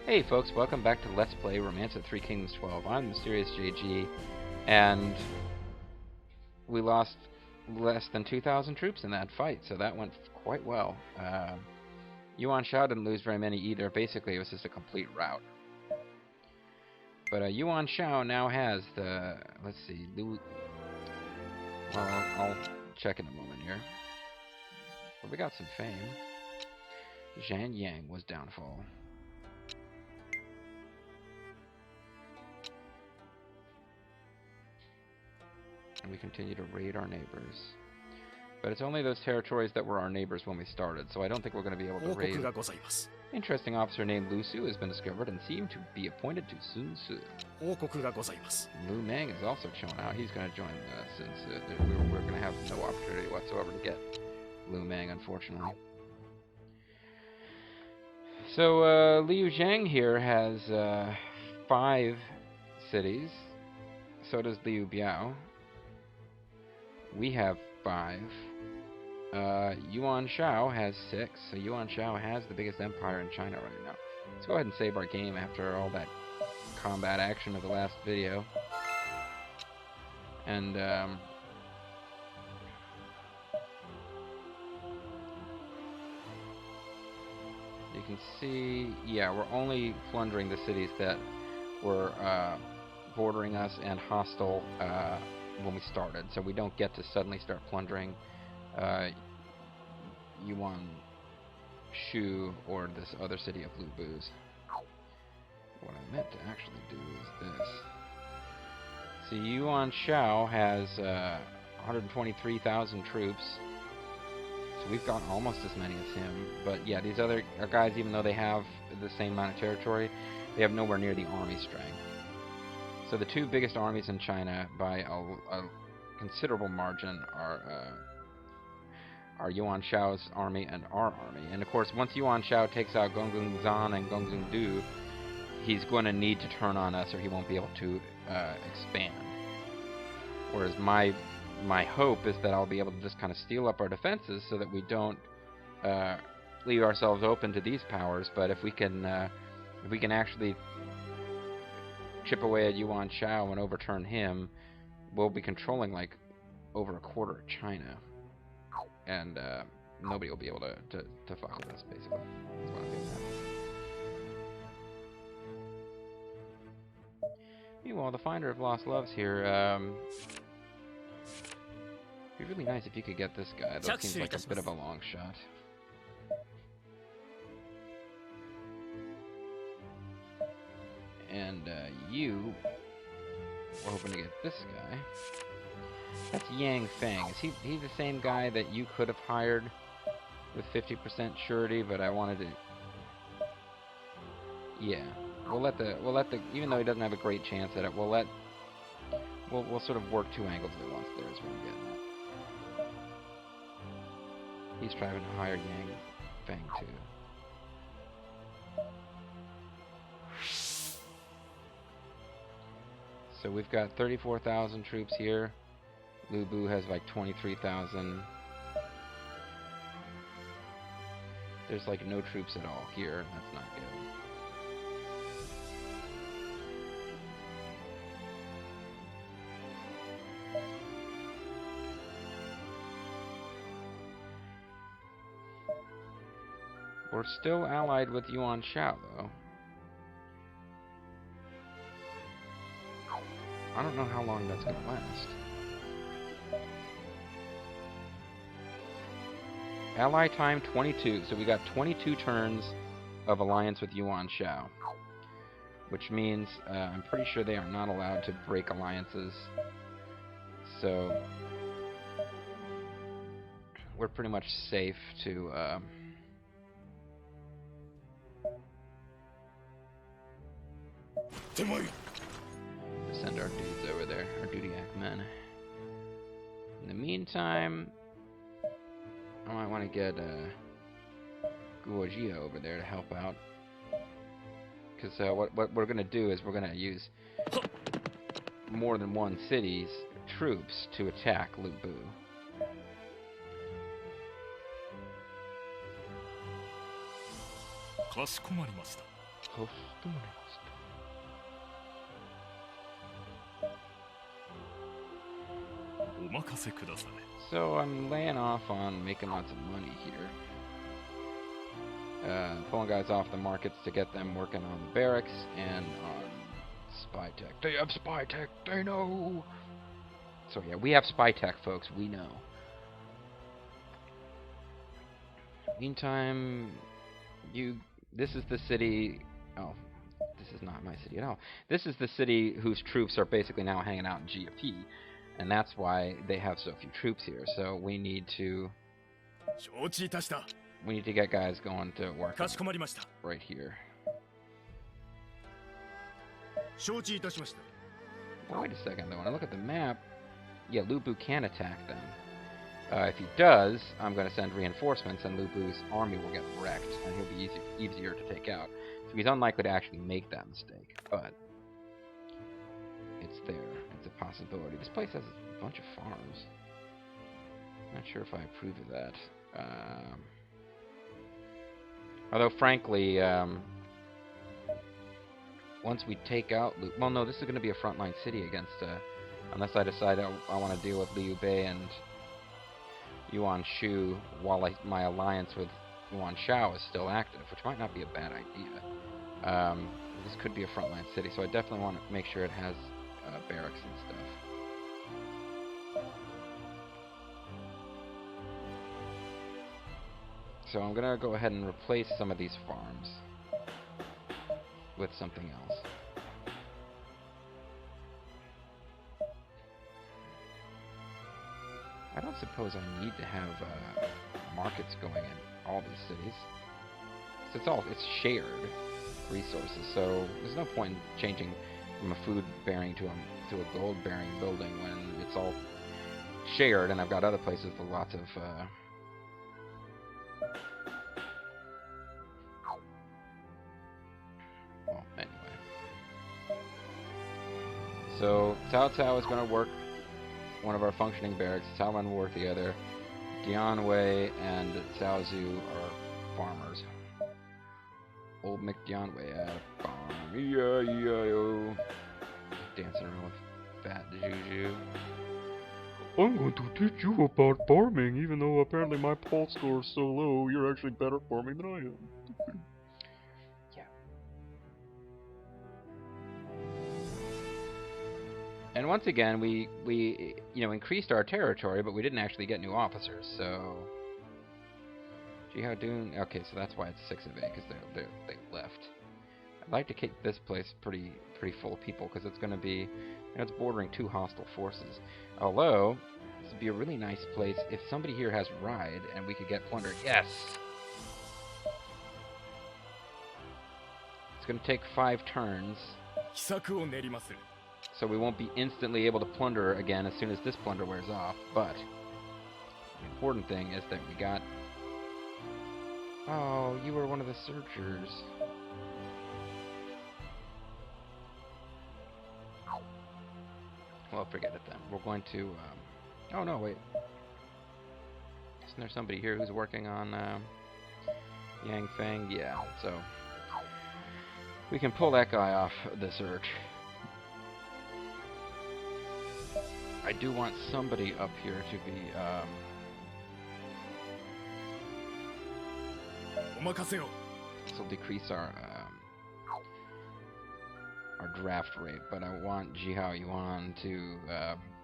Hey folks, welcome back to Let's Play Romance of Three Kingdoms 12. I'm Mysterious JG, and we lost less than 2,000 troops in that fight, so that went quite well. Yuan Shao didn't lose very many either. Basically, it was just a complete rout. But Yuan Shao now has the... let's see... Well, I'll check in a moment here. But we got some fame. Zhang Yang was downfall. And we continue to raid our neighbors. But it's only those territories that were our neighbors when we started, so I don't think we're going to be able to raid. Interesting officer named Lu Su has been discovered and seemed to be appointed to Sun Su. Lu Meng is also showing out. He's going to join Sun Su. We're going to have no opportunity whatsoever to get Lu Meng, unfortunately. So Liu Zhang here has 5 cities. So does Liu Biao. We have 5. Yuan Shao has 6, so Yuan Shao has the biggest empire in China right now. Let's go ahead and save our game after all that combat action of the last video. And, you can see, yeah, we're only plundering the cities that were bordering us and hostile when we started, so we don't get to suddenly start plundering Yuan Shu or this other city of Lu Bu's. What I meant to actually do is this. See, Yuan Shao has 123,000 troops, so we've got almost as many as him. But yeah, these other guys, even though they have the same amount of territory, they have nowhere near the army strength. So the 2 biggest armies in China by a considerable margin are Yuan Shao's army and our army. And of course, once Yuan Shao takes out Gongsun Zan and Gongsun Du, he's going to need to turn on us or he won't be able to expand. Whereas my hope is that I'll be able to just kind of steal up our defenses so that we don't leave ourselves open to these powers. But if we can actually chip away at Yuan Shao and overturn him, we'll be controlling like over a quarter of China, and nobody will be able to fuck with us. Basically, that's what I'm getting at. Meanwhile, the Finder of Lost Loves here. It'd be really nice if you could get this guy. That seems like a bit of a long shot. And you were hoping to get this guy. That's Yang Feng. Is he the same guy that you could have hired with 50% surety? But I wanted to. Yeah, we'll let the even though he doesn't have a great chance at it, we'll sort of work 2 angles at once. There is what I'm getting at. He's trying to hire Yang Feng too. So we've got 34,000 troops here. Lu Bu has like 23,000. There's like no troops at all here. That's not good. We're still allied with Yuan Shao, though. I don't know how long that's going to last. Ally time 22, so we got 22 turns of alliance with Yuan Shao. Which means I'm pretty sure they are not allowed to break alliances. So we're pretty much safe to send our dudes over there, our Dudiac men. In the meantime, I might want to get Guojia over there to help out. Because what we're going to do is we're going to use more than one city's troops to attack Lu Bu. So I'm laying off on making lots of money here. Pulling guys off the markets to get them working on the barracks and on spy tech. They have spy tech, they know! So yeah, we have spy tech, folks, we know. Meantime, this is the city... Oh, this is not my city at all. This is the city whose troops are basically now hanging out in GFP. And that's why they have so few troops here. So we need to get guys going to work right here. Well, wait a second though. When I look at the map, yeah, Lu Bu can attack them. If he does, I'm going to send reinforcements, and Lu Bu's army will get wrecked, and he'll be easier to take out. So he's unlikely to actually make that mistake, but it's there. It's a possibility. This place has a bunch of farms. Not sure if I approve of that. Although, frankly, once we take out... Well, no, this is going to be a frontline city against... unless I decide I want to deal with Liu Bei and Yuan Shu while my alliance with Yuan Shao is still active, which might not be a bad idea. This could be a frontline city, so I definitely want to make sure it has barracks and stuff. So I'm going to go ahead and replace some of these farms with something else. I don't suppose I need to have markets going in all these cities. So it's shared resources, so there's no point in changing from a food-bearing to a gold-bearing building when it's all shared, and I've got other places with lots of... Well, anyway. So, Cao Cao is going to work one of our functioning barracks. Cao Ren will work the other. Dianwei and Cao Zhu are farmers. Old McDianwei at a farm. E-I-E-I-O. Dancing around with fat Juju. I'm going to teach you about farming, even though apparently my pulse score is so low, you're actually better at farming than I am. Yeah. And once again, we increased our territory, but we didn't actually get new officers, so... How doing? Okay, so that's why it's 6 of 8, because they left. I'd like to keep this place pretty full of people, because it's going to be, it's bordering 2 hostile forces. Although, this would be a really nice place if somebody here has ride, and we could get plundered. Yes! It's going to take 5 turns, so we won't be instantly able to plunder again as soon as this plunder wears off, but the important thing is that we got... Oh, you were one of the searchers. Well, forget it then. We're going to... Oh, no, wait. Isn't there somebody here who's working on Yang Feng? Yeah, so... we can pull that guy off the search. I do want somebody up here to be... This will decrease our draft rate, but I want Jihao Yuan to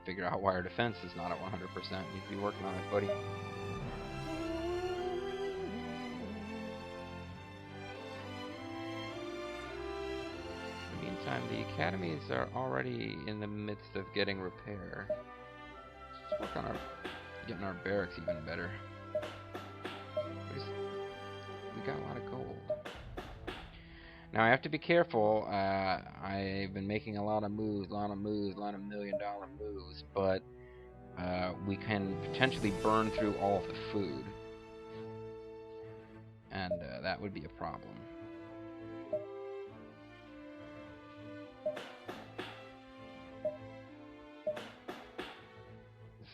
figure out why our defense is not at 100%. Need to be working on it, buddy. In the meantime, the academies are already in the midst of getting repair. Let's work on getting our barracks even better. We got a lot of gold. Now I have to be careful. I've been making a lot of moves, a lot of million-dollar moves, but we can potentially burn through all of the food, and that would be a problem.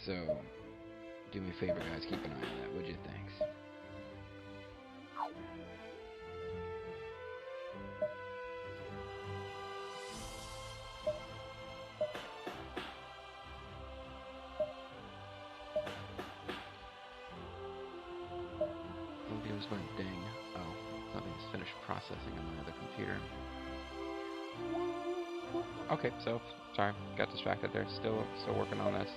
So, do me a favor, guys. Keep an eye on that, would you? Thanks. just went ding. Oh, something's finished processing on my other computer. Okay, so sorry, got distracted there. Still working on this.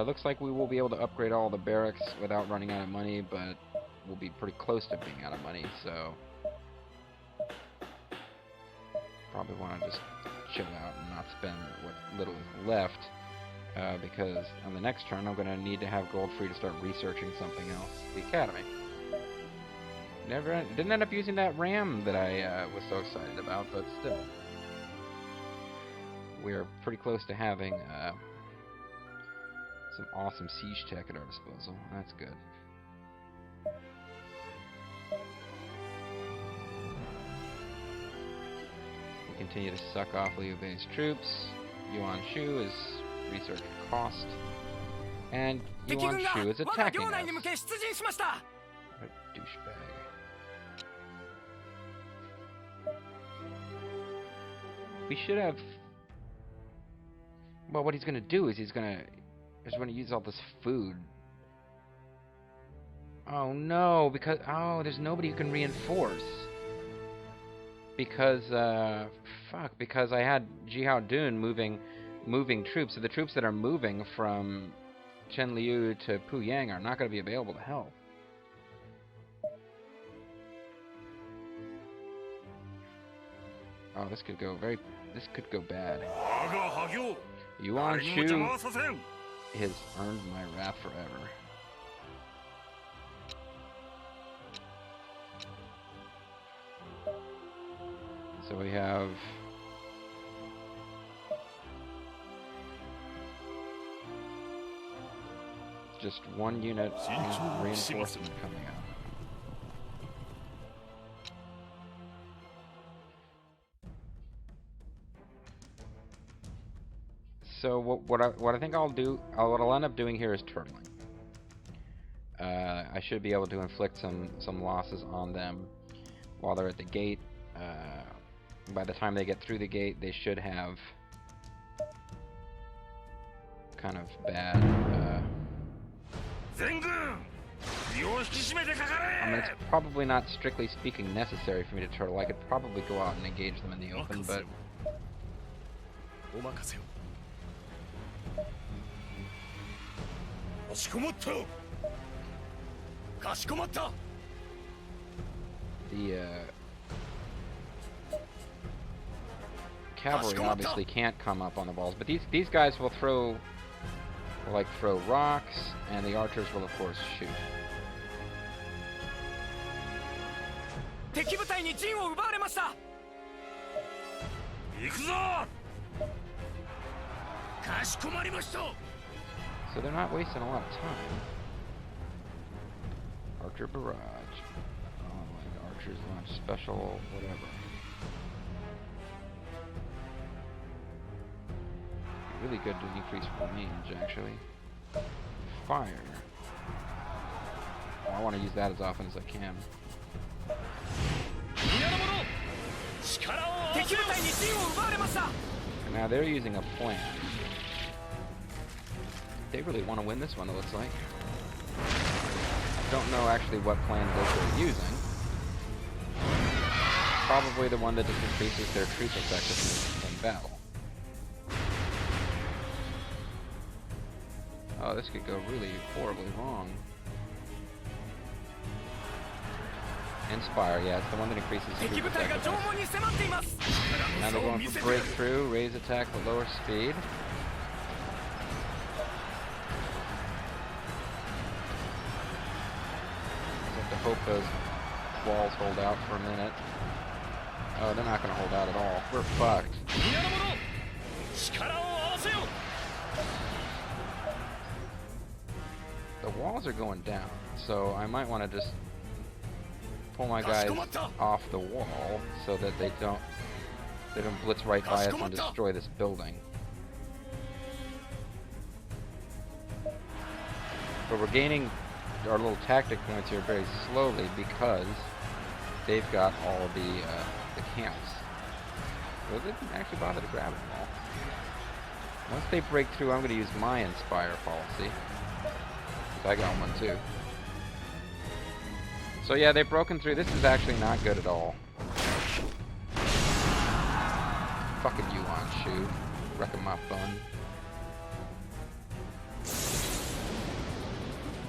Looks like we will be able to upgrade all the barracks without running out of money, but we'll be pretty close to being out of money, so probably want to just chill out and not spend what little is left, because on the next turn I'm going to need to have gold free to start researching something else. The academy. Didn't end up using that RAM that I was so excited about, but still. We're pretty close to having some awesome siege tech at our disposal. That's good. We continue to suck off Liu Bei's troops. Yuan Shu is research cost. And Yuan Shu is attacking us. What a douchebag. We should have... Well, what he's going to do is he's going to use all this food. Oh no, because... Oh, there's nobody who can reinforce. Because, because I had Jihao Dun moving troops. So the troops that are moving from Chenliu to Puyang are not going to be available to help. Oh, this could go bad. Yuan Shu has earned my wrath forever. So we have just one unit reinforcement coming out. So what I think I'll do, what I'll end up doing here is turtling. I should be able to inflict some losses on them while they're at the gate. By the time they get through the gate, they should have kind of bad. I mean, it's probably not strictly speaking necessary for me to turtle. I could probably go out and engage them in the open, but. The cavalry obviously can't come up on the walls, but these guys will throw rocks, and the archers will of course shoot. So they're not wasting a lot of time. Archer barrage. Oh, like archers launch special whatever. Really good to increase range, actually. Fire. Oh, I want to use that as often as I can. And now they're using a plan. They really want to win this one, it looks like. I don't know actually what plan they're using. Probably the one that just increases their troop effectiveness in battle. Oh, this could go really horribly wrong. Inspire, yeah, it's the one that increases troop effectiveness. Now they're going for breakthrough, raise attack at lower speed. Just have to hope those walls hold out for a minute. Oh, they're not going to hold out at all. We're fucked. The walls are going down, so I might want to just pull my guys off the wall so that they don't blitz right by us and destroy this building. But we're gaining our little tactic points here very slowly because they've got all of the camps. So they didn't actually bother to grab them all. Once they break through, I'm going to use my Inspire policy. I got one too. So yeah, they've broken through. This is actually not good at all. Fucking Yuan, shoot. Wrecking my fun.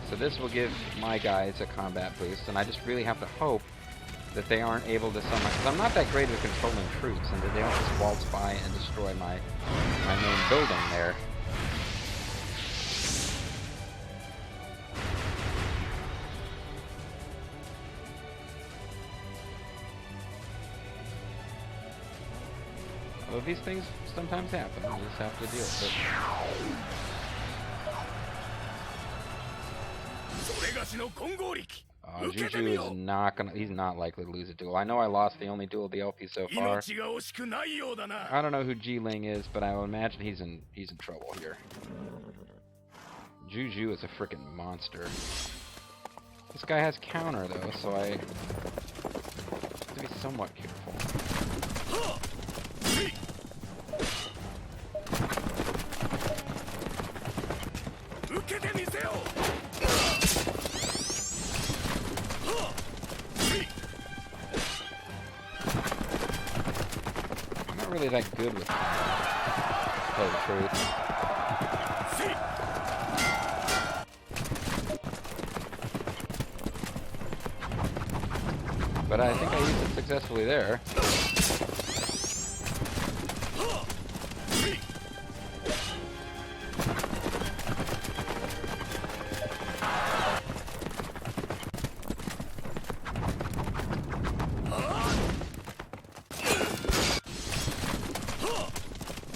So this will give my guys a combat boost, and I just really have to hope that they aren't able to somehow... Because I'm not that great at controlling troops, and that they don't just waltz by and destroy my main building there. Well, these things sometimes happen. You just have to deal with it. Juju is not gonna... He's not likely to lose a duel. I know I lost the only duel of the LP so far. I don't know who Ji-Ling is, but I would imagine he's in trouble here. Juju is a freaking monster. This guy has counter though, so I have to be somewhat careful. I'm not really that good with counter, to tell the truth. But I think I used it successfully there.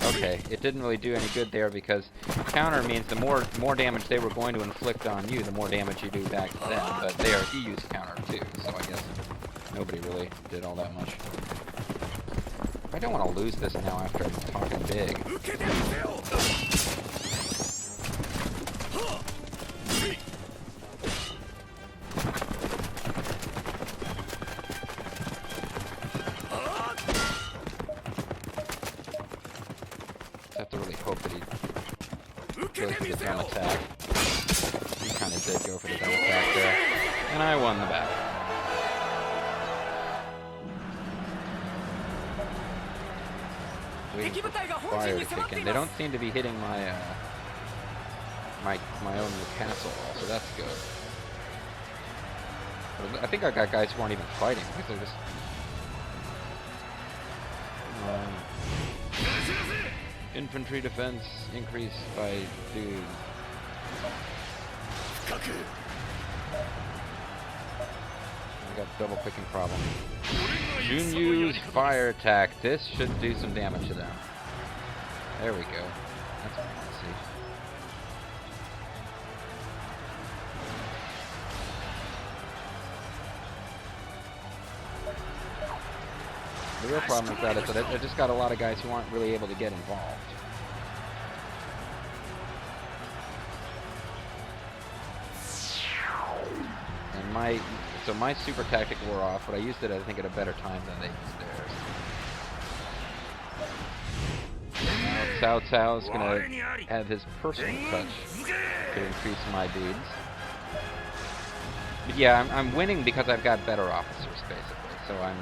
Okay, it didn't really do any good there because counter means the more damage they were going to inflict on you, the more damage you do back to them. But he used counter too, so I guess nobody really did all that much. I don't want to lose this now after talking big. Have to really hope that he goes for the dumb attack. He kind of did go for the dumb attack there. And I won the battle. Waiting for fire to kick in. They don't seem to be hitting my my own castle, so that's good. But I think I got guys who aren't even fighting. I think they're just... infantry defense increased by dude. I got double clicking problem. Junyu's fire attack. This should do some damage to them. There we go. That's what I want to see. The real problem with that is that I just got a lot of guys who aren't really able to get involved. And my super tactic wore off, but I used it I think at a better time than they used theirs. Now Cao Cao is gonna have his personal touch to increase my dudes. But yeah, I'm winning because I've got better officers basically. So I'm,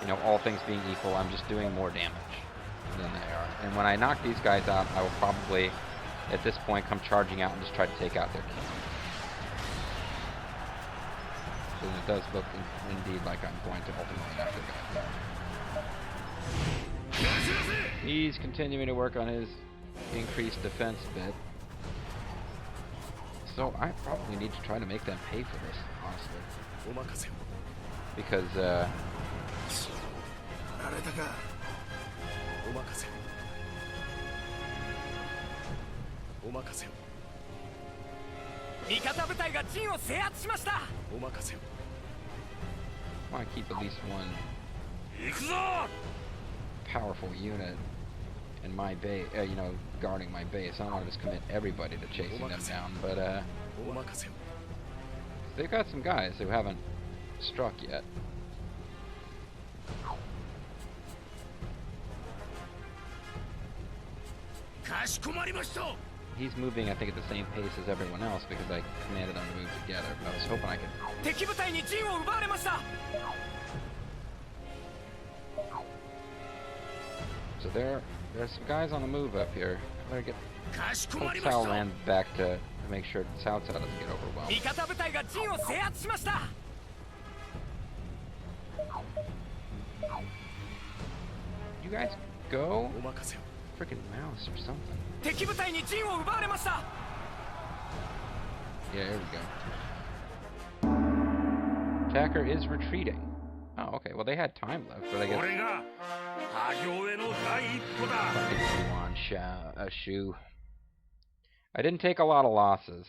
you know, all things being equal, I'm just doing more damage than they are. And when I knock these guys out, I will probably, at this point, come charging out and just try to take out their king. So it does look indeed like I'm going to ultimately have to go. He's continuing to work on his increased defense bit. So I probably need to try to make them pay for this, honestly. Because, I want to keep at least one powerful unit in my base, guarding my base. I don't want to just commit everybody to chasing them down, but they've got some guys who haven't struck yet. he's moving, I think, at the same pace as everyone else because I commanded them to move together. But I was hoping I could. So there's some guys on the move up here. I better get Cao land back to make sure Cao Cao doesn't get overwhelmed. You guys go? Freaking mouse or something. Yeah, here we go. Attacker is retreating. Oh, okay. Well, they had time left, but I guess. Yuan Shu. I didn't take a lot of losses.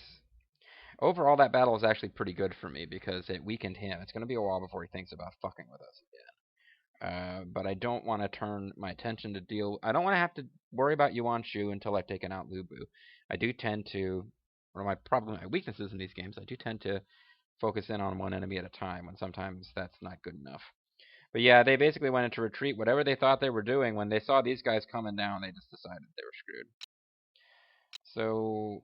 Overall, that battle was actually pretty good for me because it weakened him. It's going to be a while before he thinks about fucking with us again. But I don't want to turn my attention to deal. I don't want to have to worry about Yuan Shu until I've taken out Lu Bu. I do tend to, or my weaknesses in these games, I do tend to focus in on one enemy at a time when sometimes that's not good enough. But yeah, they basically went into retreat. Whatever they thought they were doing, when they saw these guys coming down, they just decided they were screwed. So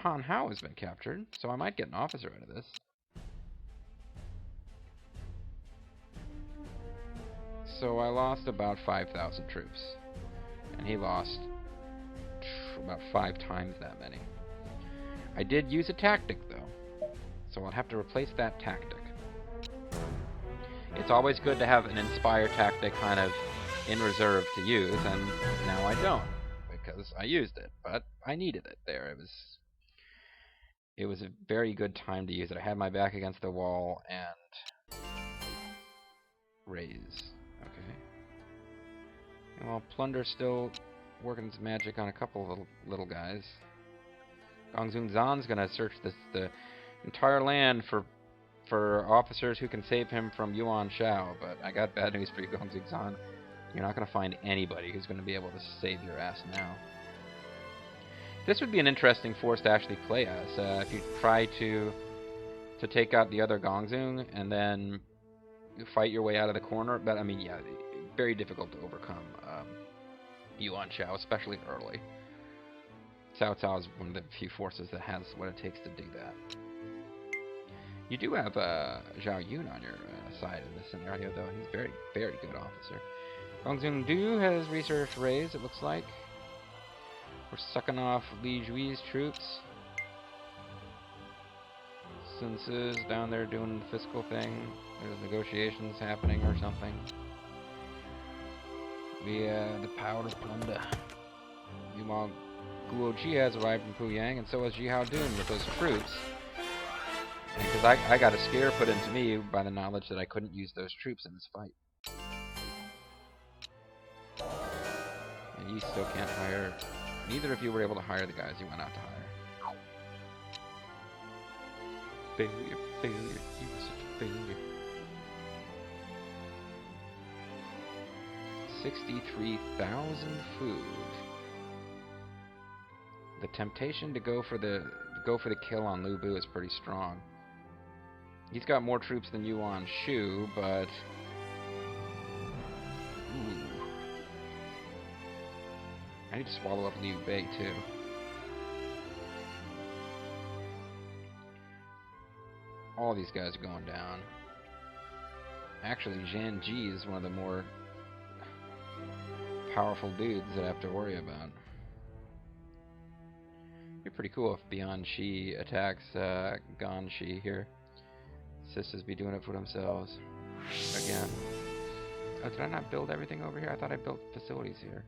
Han Hao has been captured, so I might get an officer out of this. So I lost about 5,000 troops, and he lost about 5 times that many. I did use a tactic, though, so I'll have to replace that tactic. It's always good to have an inspired tactic kind of in reserve to use, and now I don't, because I used it, but I needed it there. It was a very good time to use it. I had my back against the wall, and raise. Okay. And while Plunder's still working its magic on a couple of little guys, Gongsun Zan's gonna search the entire land for officers who can save him from Yuan Shao, but I got bad news for you, Gongsun Zan. You're not gonna find anybody who's gonna be able to save your ass now. This would be an interesting force to actually play as. If you try to take out the other Gongsun and then fight your way out of the corner, but I mean, yeah, very difficult to overcome Yuan Shao, especially early. Cao Cao is one of the few forces that has what it takes to do that. You do have Zhao Yun on your side in this scenario, though. He's a very, very good officer. Gongsun Du has research raised, it looks like. We're sucking off Li Jui's troops. Sun Tzu's down there doing the fiscal thing. There's negotiations happening or something. The power to plunder. Meanwhile, Guo Ji has arrived from Puyang, and so has Ji Hao Dun with those troops. Because I got a scare put into me by the knowledge that I couldn't use those troops in this fight. And you still can't hire. Neither of you were able to hire the guys you went out to hire. Failure, failure, you were such a failure. 63,000 food. The temptation to go for the kill on Lu Bu is pretty strong. He's got more troops than Yuan Shu, but ooh. I need to swallow up Liu Bei too. All these guys are going down. Actually, Zhan Ji is one of the more powerful dudes that I have to worry about. It'd be pretty cool if Beyond Shi attacks Gan Shi here. Sisters be doing it for themselves. Again. Oh, did I not build everything over here? I thought I built facilities here.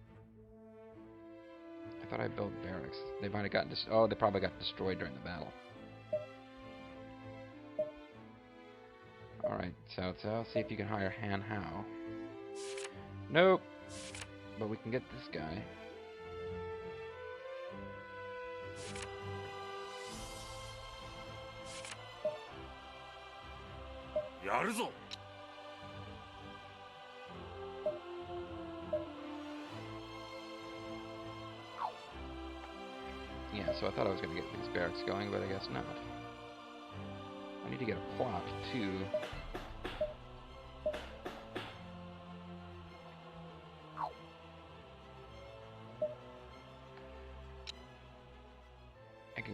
I thought I built barracks. They might have gotten oh, they probably got destroyed during the battle. Alright, Cao Cao, see if you can hire Han Hao. Nope. But we can get this guy. Yeah, so I thought I was going to get these barracks going, but I guess not. I need to get a plot, too.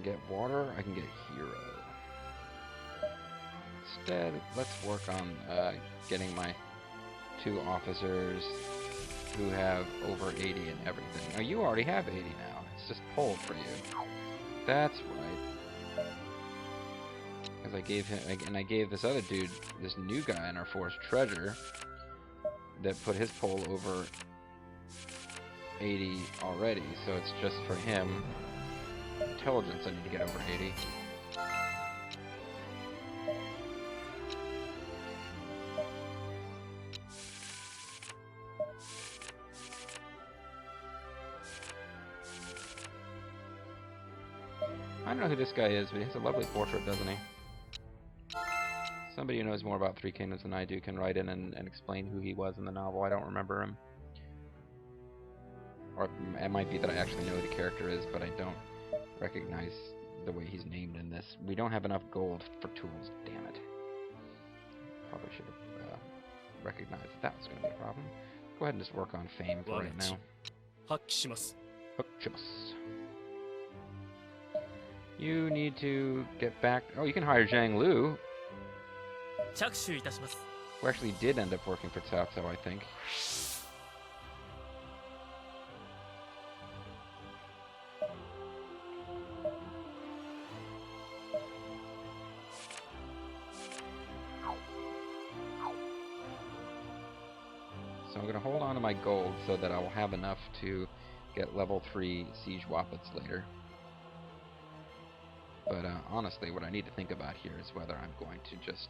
get water, I can get hero. Instead, let's work on getting my 2 officers who have over 80 and everything. Oh, you already have 80 now. It's just pulled for you. That's right. Because I gave him, and I gave this other dude, this new guy in our force, treasure, that put his pull over 80 already. So it's just for him. Intelligence, I need to get over 80. I don't know who this guy is, but he has a lovely portrait, doesn't he? Somebody who knows more about Three Kingdoms than I do can write in and explain who he was in the novel. I don't remember him. Or it might be that I actually know who the character is, but I don't recognize the way he's named in this. We don't have enough gold for tools, damn it. Probably should have recognized that was going to be a problem. Go ahead and just work on fame for right now. You need to get back... Oh, you can hire Zhang Lu, who actually did end up working for Cao Cao, I think. So I'm going to hold on to my gold so that I will have enough to get level 3 siege wappets later. But honestly, what I need to think about here is whether I'm going to just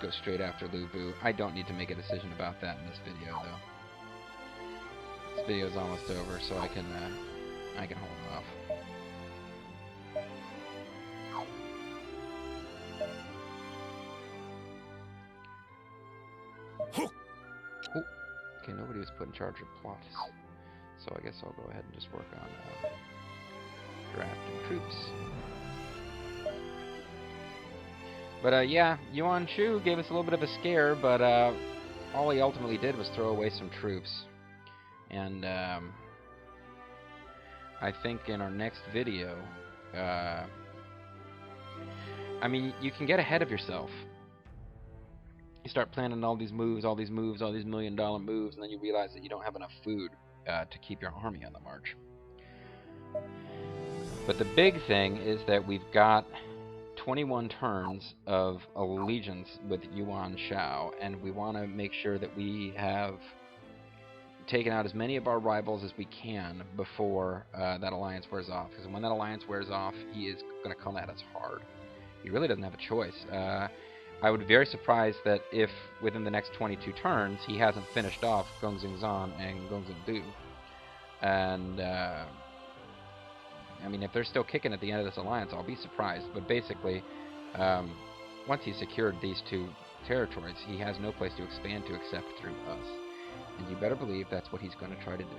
go straight after Lu Bu. I don't need to make a decision about that in this video, though. This video is almost over, so I can hold off. Oh. Okay, nobody was put in charge of plots. So I guess I'll go ahead and just work on drafting troops. But yeah, Yuan Shu gave us a little bit of a scare, but all he ultimately did was throw away some troops. And I think in our next video, I mean, you can get ahead of yourself. You start planning all these moves, all these million-dollar moves, and then you realize that you don't have enough food to keep your army on the march. But the big thing is that we've got 21 turns of allegiance with Yuan Shao, and we want to make sure that we have taken out as many of our rivals as we can before that alliance wears off. Because when that alliance wears off, he is going to come at us hard. He really doesn't have a choice. I would be very surprised that if within the next 22 turns he hasn't finished off Gongxing Zan and Gongxing Du. And I mean, if they're still kicking at the end of this alliance, I'll be surprised. But basically, once he's secured these 2 territories, he has no place to expand to except through us. And you better believe that's what he's going to try to do.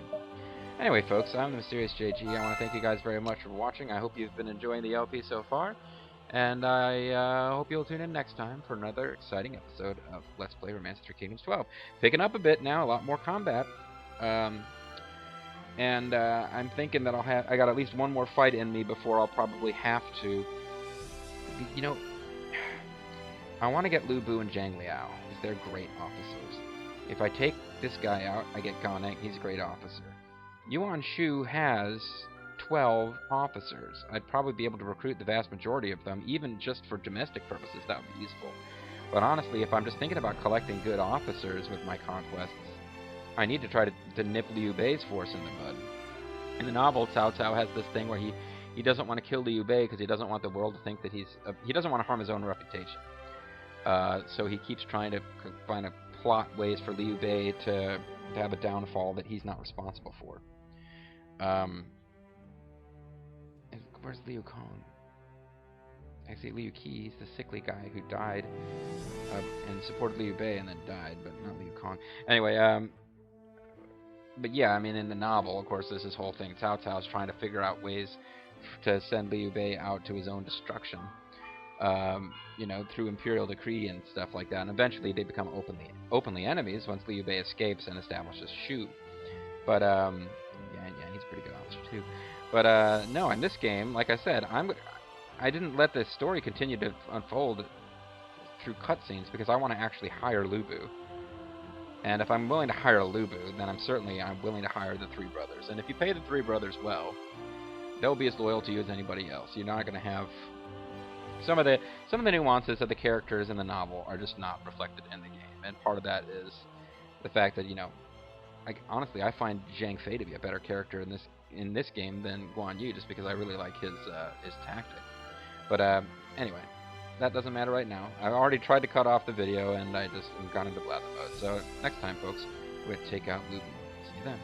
Anyway, folks, I'm the Mysterious JG. I want to thank you guys very much for watching. I hope you've been enjoying the LP so far. And I hope you'll tune in next time for another exciting episode of Let's Play Romance of Three Kingdoms 12. Picking up a bit now, a lot more combat. And I'm thinking that I got at least one more fight in me before I'll probably have to... You know, I want to get Lu Bu and Zhang Liao, because they're great officers. If I take this guy out, I get Gaoneng, he's a great officer. Yuan Shu has 12 officers. I'd probably be able to recruit the vast majority of them, even just for domestic purposes. That would be useful. But honestly, if I'm just thinking about collecting good officers with my conquests, I need to try to nip Liu Bei's force in the bud. In the novel, Cao Cao has this thing where he doesn't want to kill Liu Bei because he doesn't want the world to think that he doesn't want to harm his own reputation. So he keeps trying to find a plot ways for Liu Bei to have a downfall that he's not responsible for. Where's Liu Kong? Actually, Liu Qi, he's the sickly guy who died and supported Liu Bei and then died, but not Liu Kong. Anyway, but yeah, I mean, in the novel, of course, there's this whole thing. Cao Cao's trying to figure out ways to send Liu Bei out to his own destruction, you know, through imperial decree and stuff like that. And eventually they become openly enemies once Liu Bei escapes and establishes Shu. But Yeah, he's a pretty good officer too. But no, in this game, like I said, I didn't let the story continue to unfold through cutscenes because I want to actually hire Lu Bu. And if I'm willing to hire Lu Bu, then I'm willing to hire the three brothers. And if you pay the three brothers well, they'll be as loyal to you as anybody else. You're not going to have some of the nuances of the characters in the novel are just not reflected in the game. And part of that is the fact that, honestly, I find Zhang Fei to be a better character in this game than Guan Yu, just because I really like his tactic. But anyway, that doesn't matter right now. I already tried to cut off the video, and I just got into blather mode. So next time, folks, we're going to take out Lu Bu. See you then.